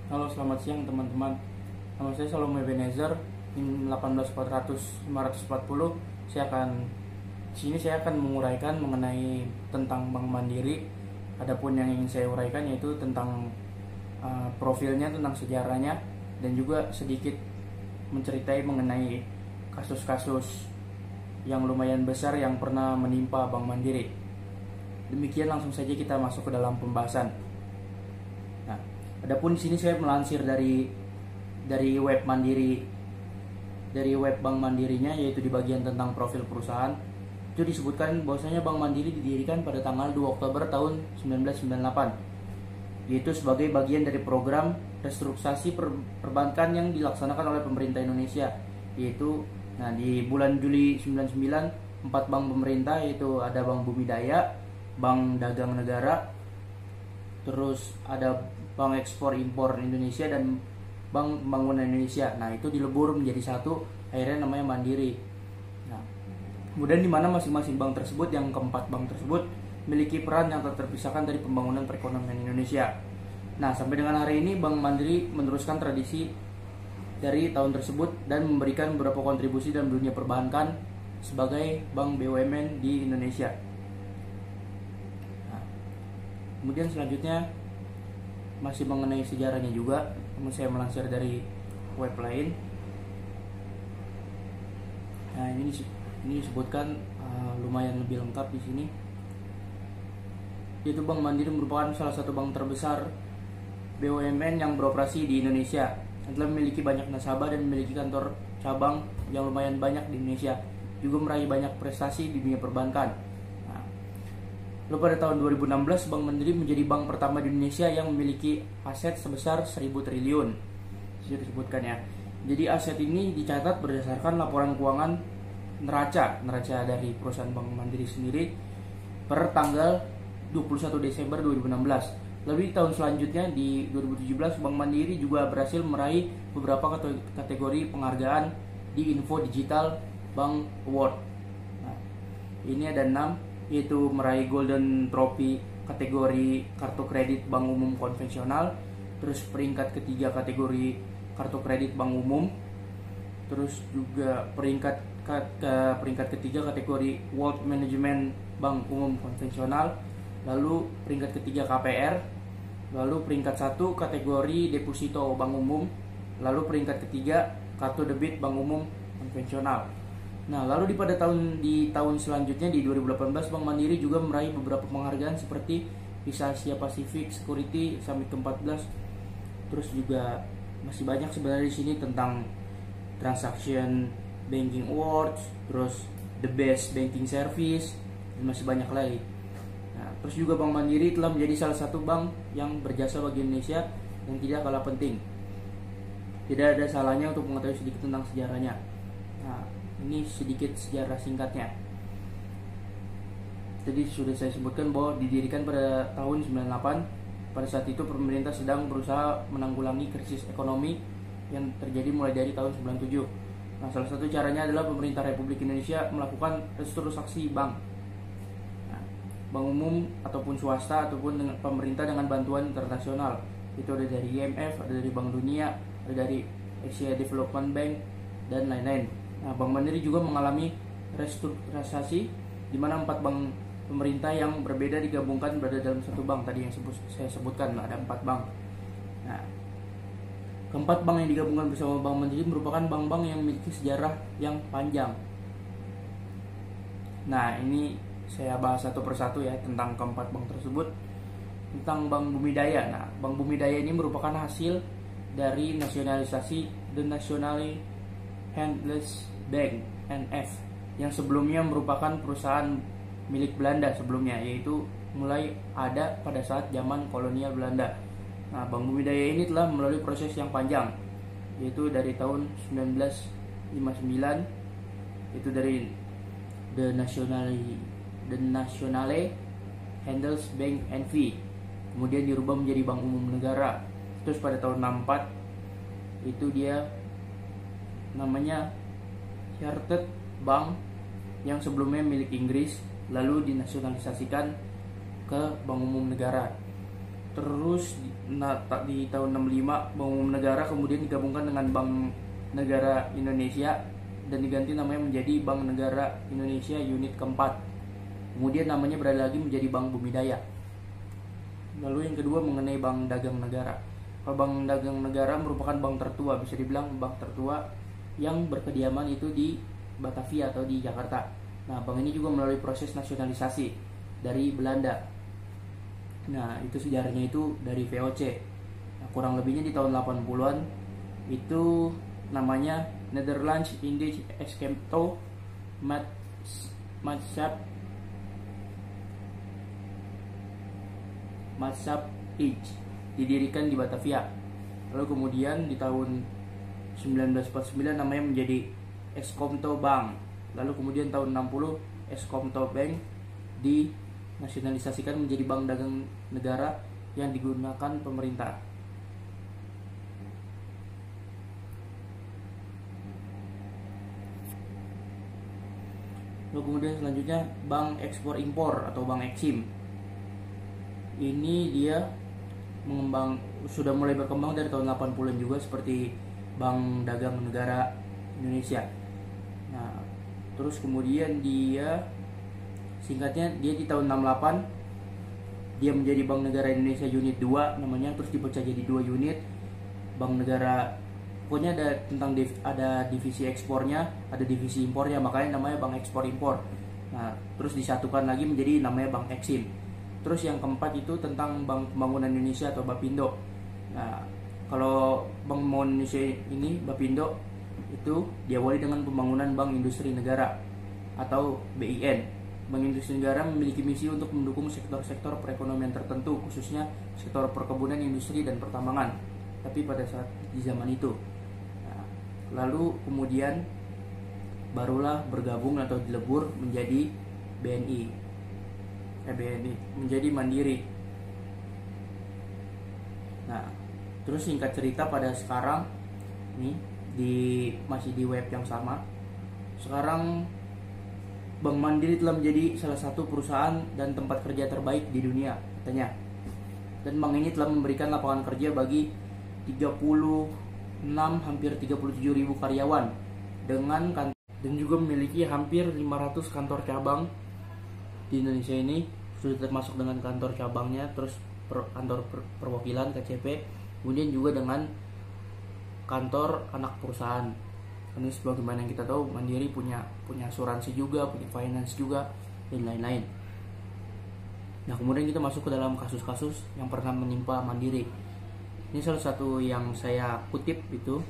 Halo, selamat siang teman-teman. Nama saya Salome Ebenezer, NIM 18400-540. Saya akan menguraikan mengenai tentang Bank Mandiri. Adapun yang ingin saya uraikan yaitu tentang profilnya, tentang sejarahnya, dan juga sedikit menceritai mengenai kasus-kasus yang lumayan besar yang pernah menimpa Bank Mandiri. Demikian, langsung saja kita masuk ke dalam pembahasan. Nah, adapun di sini saya melansir dari web Mandiri, dari web Bank Mandirinya, yaitu di bagian tentang profil perusahaan. Itu disebutkan bahwasanya Bank Mandiri didirikan pada tanggal 2 Oktober tahun 1998, yaitu sebagai bagian dari program restrukturisasi perbankan yang dilaksanakan oleh pemerintah Indonesia. Yaitu di bulan Juli 99, 4 bank pemerintah, yaitu ada Bank Bumi Daya, Bank Dagang Negara, terus ada Bank Ekspor Impor Indonesia, dan Bank Pembangunan Indonesia. Nah, itu dilebur menjadi satu, akhirnya namanya Mandiri. Nah, kemudian di mana masing-masing bank tersebut, yang keempat bank tersebut memiliki peran yang tak terpisahkan dari pembangunan perekonomian Indonesia. Nah, sampai dengan hari ini Bank Mandiri meneruskan tradisi dari tahun tersebut dan memberikan beberapa kontribusi dalam dunia perbankan sebagai bank BUMN di Indonesia. Nah, kemudian selanjutnya masih mengenai sejarahnya juga, namun saya melansir dari web lain. Nah, ini disebutkan lumayan lebih lengkap di sini. Yaitu Bank Mandiri merupakan salah satu bank terbesar BUMN yang beroperasi di Indonesia, yang telah memiliki banyak nasabah dan memiliki kantor cabang yang lumayan banyak di Indonesia, juga meraih banyak prestasi di dunia perbankan. Lalu pada tahun 2016, Bank Mandiri menjadi bank pertama di Indonesia yang memiliki aset sebesar 1.000 triliun. Sudah disebutkan ya. Jadi aset ini dicatat berdasarkan laporan keuangan neraca dari perusahaan Bank Mandiri sendiri per tanggal 21 Desember 2016. Lalu di tahun selanjutnya di 2017, Bank Mandiri juga berhasil meraih beberapa kategori penghargaan di Info Digital Bank Award. Nah, ini ada 6, yaitu meraih Golden Trophy kategori kartu kredit bank umum konvensional, terus peringkat ketiga kategori kartu kredit bank umum, terus juga peringkat ketiga kategori Wealth Management bank umum konvensional, lalu peringkat ketiga KPR, lalu peringkat 1 kategori deposito bank umum, lalu peringkat ketiga kartu debit bank umum konvensional. Nah, lalu di tahun selanjutnya di 2018, Bank Mandiri juga meraih beberapa penghargaan seperti Visa Asia Pacific Security Summit ke-14. Terus juga masih banyak sebenarnya di sini tentang Transaction Banking Awards, terus The Best Banking Service, dan masih banyak lagi. Nah, terus juga Bank Mandiri telah menjadi salah satu bank yang berjasa bagi Indonesia yang tidak kalah penting. Tidak ada salahnya untuk mengetahui sedikit tentang sejarahnya. Nah, ini sedikit sejarah singkatnya. Jadi sudah saya sebutkan bahwa didirikan pada tahun 98. Pada saat itu pemerintah sedang berusaha menanggulangi krisis ekonomi yang terjadi mulai dari tahun 97. Nah, salah satu caranya adalah pemerintah Republik Indonesia melakukan restrukturisasi bank. Nah, bank umum ataupun swasta ataupun dengan pemerintah dengan bantuan internasional. Itu ada dari IMF, ada dari Bank Dunia, ada dari Asia Development Bank, dan lain-lain. Nah, Bank Mandiri juga mengalami restrukturisasi di mana 4 bank pemerintah yang berbeda digabungkan berada dalam satu bank. Tadi yang saya sebutkan ada 4 bank. Nah, keempat bank yang digabungkan bersama Bank Mandiri merupakan bank-bank yang memiliki sejarah yang panjang. Nah, ini saya bahas satu persatu ya tentang keempat bank tersebut. Tentang Bank Bumi Daya. Nah, Bank Bumi Daya ini merupakan hasil dari nasionalisasi The National Handelsbank Bank NF yang sebelumnya merupakan perusahaan milik Belanda sebelumnya, yaitu mulai ada pada saat zaman kolonial Belanda. Nah, Bank Bumi Daya ini telah melalui proses yang panjang, yaitu dari tahun 1959, itu dari The Nationale Handelsbank NV, kemudian dirubah menjadi Bank Umum Negara. Terus pada tahun 64 itu dia namanya Chartered Bank yang sebelumnya milik Inggris, lalu dinasionalisasikan ke Bank Umum Negara. Terus di tahun 65 Bank Umum Negara kemudian digabungkan dengan Bank Negara Indonesia dan diganti namanya menjadi Bank Negara Indonesia Unit keempat. Kemudian namanya beralih lagi menjadi Bank Bumidaya. Lalu yang kedua mengenai Bank Dagang Negara. Kalau Bank Dagang Negara merupakan bank tertua, bisa dibilang bank tertua yang berkediaman itu di Batavia atau di Jakarta. Nah, bank ini juga melalui proses nasionalisasi dari Belanda. Nah, itu sejarahnya itu dari VOC. Nah, kurang lebihnya di tahun 80-an itu namanya Nederlands Indisch Escamto Maatschappij didirikan di Batavia. Lalu kemudian di tahun 1949 namanya menjadi Escomto Bank. Lalu kemudian tahun 60 Escomto Bank dinasionalisasikan menjadi Bank Dagang Negara yang digunakan pemerintah. Lalu kemudian selanjutnya Bank Ekspor Impor atau Bank Eksim. Ini dia sudah mulai berkembang dari tahun 80-an juga seperti Bank Dagang Negara Indonesia. Nah, terus kemudian singkatnya dia di tahun 68 dia menjadi Bank Negara Indonesia Unit 2 namanya, terus dipecah jadi 2 unit. Bank Negara pokoknya ada divisi ekspornya, ada divisi impornya, makanya namanya Bank Ekspor Impor. Nah, terus disatukan lagi menjadi namanya Bank Eksim. Terus yang keempat itu tentang Bank Pembangunan Indonesia atau Bapindo. Nah, kalau Bank Pembangunan Indonesia ini Bapindo itu diawali dengan pembangunan Bank Industri Negara atau BIN. Bank Industri Negara memiliki misi untuk mendukung sektor-sektor perekonomian tertentu, khususnya sektor perkebunan, industri, dan pertambangan. Tapi pada saat di zaman itu, nah, lalu kemudian barulah bergabung atau dilebur menjadi BNI. Menjadi Mandiri. Nah, terus singkat cerita pada sekarang nih masih di web yang sama. Sekarang Bank Mandiri telah menjadi salah satu perusahaan dan tempat kerja terbaik di dunia katanya. Dan bank ini telah memberikan lapangan kerja bagi 36 hampir 37 ribu karyawan dan juga memiliki hampir 500 kantor cabang di Indonesia ini, sudah termasuk dengan kantor cabangnya, terus kantor perwakilan KCP, kemudian juga dengan kantor anak perusahaan. Ini sebagaimana yang kita tahu Mandiri punya asuransi juga, punya finance juga, dan lain-lain. Nah, kemudian kita masuk ke dalam kasus-kasus yang pernah menimpa Mandiri. Ini salah satu yang saya kutip itu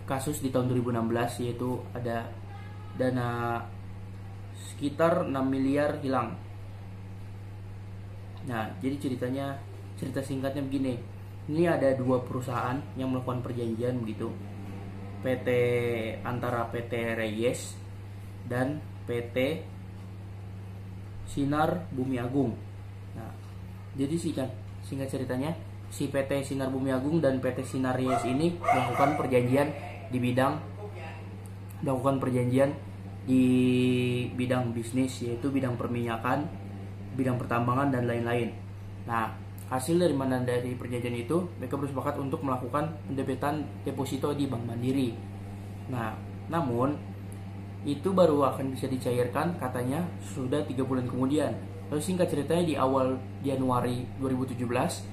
kasus di tahun 2016, yaitu ada dana sekitar 6 miliar hilang. Nah, jadi cerita singkatnya begini. Ini ada 2 perusahaan yang melakukan perjanjian begitu. Antara PT Reyes dan PT Sinar Bumi Agung. Nah, jadi singkat ceritanya, si PT Sinar Bumi Agung dan PT Sinar Reyes ini melakukan perjanjian di bidang bisnis, yaitu bidang perminyakan, bidang pertambangan, dan lain-lain. Nah, hasil dari perjanjian itu, mereka bersepakat untuk melakukan pendebitan deposito di Bank Mandiri. Nah, namun itu baru akan bisa dicairkan katanya sudah 3 bulan kemudian. Lalu singkat ceritanya di awal Januari 2017,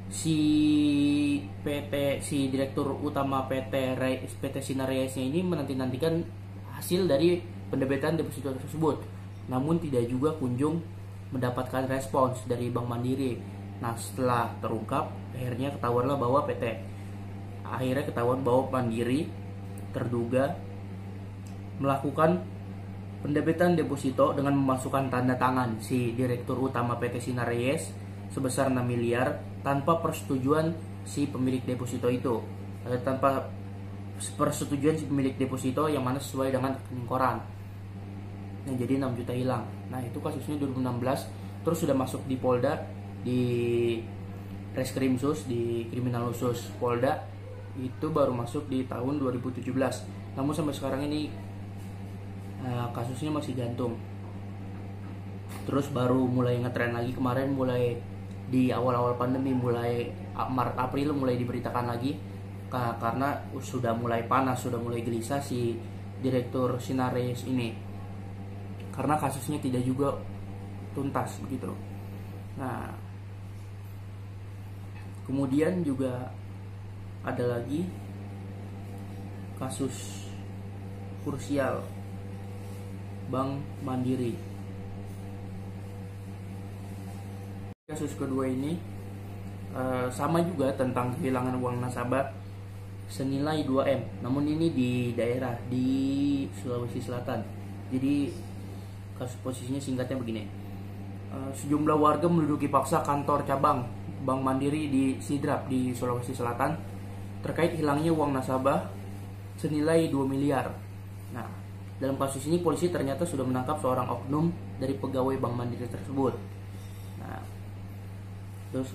si direktur utama PT Sinar Reyesnya ini menanti-nantikan hasil dari pendebitan deposito tersebut, namun tidak juga kunjung mendapatkan respons dari Bank Mandiri. Nah, setelah terungkap, akhirnya ketahuan bahwa Mandiri terduga melakukan pendebitan deposito dengan memasukkan tanda tangan si direktur utama PT Sinar Reyes sebesar 6 miliar tanpa persetujuan si pemilik deposito itu, tanpa persetujuan si pemilik deposito yang mana sesuai dengan rekening koran. Nah, jadi 6 juta hilang. Nah, itu kasusnya 2016, terus sudah masuk di Polda, di Reskrimsus, di Kriminal Khusus Polda, itu baru masuk di tahun 2017. Namun sampai sekarang ini kasusnya masih gantung. Terus baru mulai ngetren lagi kemarin, mulai di awal-awal pandemi, mulai Maret April mulai diberitakan lagi, karena sudah mulai panas, sudah mulai gelisah si direktur Sinar Reyes ini, karena kasusnya tidak juga tuntas begitu. Nah, kemudian juga ada lagi kasus krusial Bank Mandiri. Kasus kedua ini sama juga tentang kehilangan uang nasabah senilai 2M, namun ini di daerah di Sulawesi Selatan. Jadi kasus posisinya singkatnya begini. Sejumlah warga menduduki paksa kantor cabang Bank Mandiri di Sidrap di Sulawesi Selatan terkait hilangnya uang nasabah senilai 2 miliar. Nah, dalam kasus ini polisi ternyata sudah menangkap seorang oknum dari pegawai Bank Mandiri tersebut. Nah, terus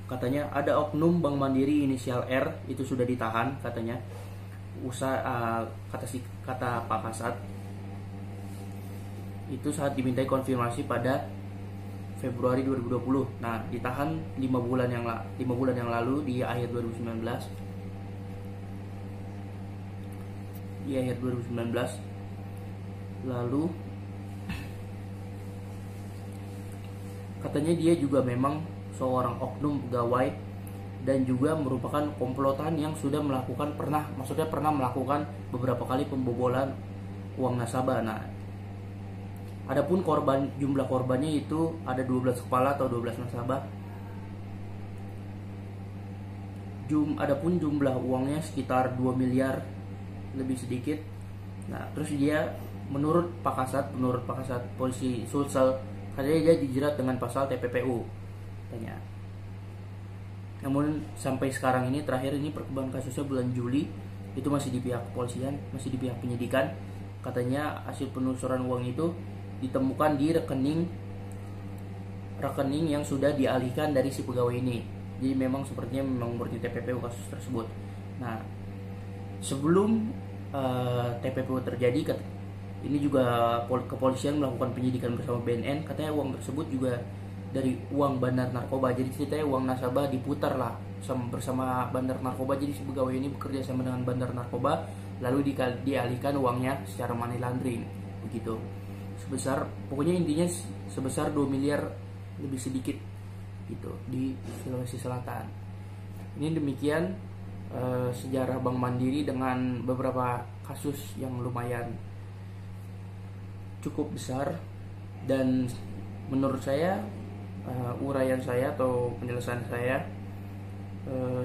katanya ada oknum Bank Mandiri inisial R itu sudah ditahan katanya. Kata Pak Kasat itu saat dimintai konfirmasi pada Februari 2020. Nah, ditahan 5 bulan yang lalu di akhir 2019. Lalu katanya dia juga memang seorang oknum pegawai dan juga merupakan komplotan yang sudah pernah melakukan beberapa kali pembobolan uang nasabah. Nah, adapun jumlah korbannya itu ada 12 kepala atau 12 nasabah. Adapun jumlah uangnya sekitar 2 miliar lebih sedikit. Nah, terus dia menurut Pak Kasat polisi Sulsel, katanya dia dijerat dengan pasal TPPU katanya. Namun sampai sekarang ini, terakhir ini perkembangan kasusnya bulan Juli, itu masih di pihak kepolisian, masih di pihak penyidikan. Katanya hasil penelusuran uang itu ditemukan di rekening yang sudah dialihkan dari si pegawai ini. Jadi memang sepertinya murni TPPU kasus tersebut. Nah, sebelum TPPU terjadi, ini juga kepolisian melakukan penyidikan bersama BNN. Katanya uang tersebut juga dari uang bandar narkoba. Jadi ceritanya uang nasabah diputar lah bersama bandar narkoba. Jadi si pegawai ini bekerja sama dengan bandar narkoba, lalu dialihkan uangnya secara money laundering begitu. Pokoknya intinya sebesar 2 miliar lebih sedikit gitu di Sulawesi Selatan. Ini demikian sejarah Bank Mandiri dengan beberapa kasus yang lumayan cukup besar, dan menurut saya uraian saya atau penjelasan saya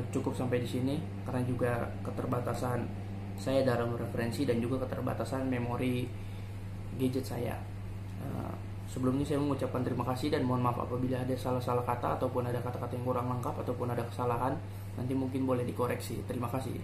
cukup sampai di sini, karena juga keterbatasan saya dalam referensi dan juga keterbatasan memori gadget saya. Sebelumnya saya mengucapkan terima kasih dan mohon maaf apabila ada salah-salah kata ataupun ada kata-kata yang kurang lengkap ataupun ada kesalahan. Nanti mungkin boleh dikoreksi. Terima kasih.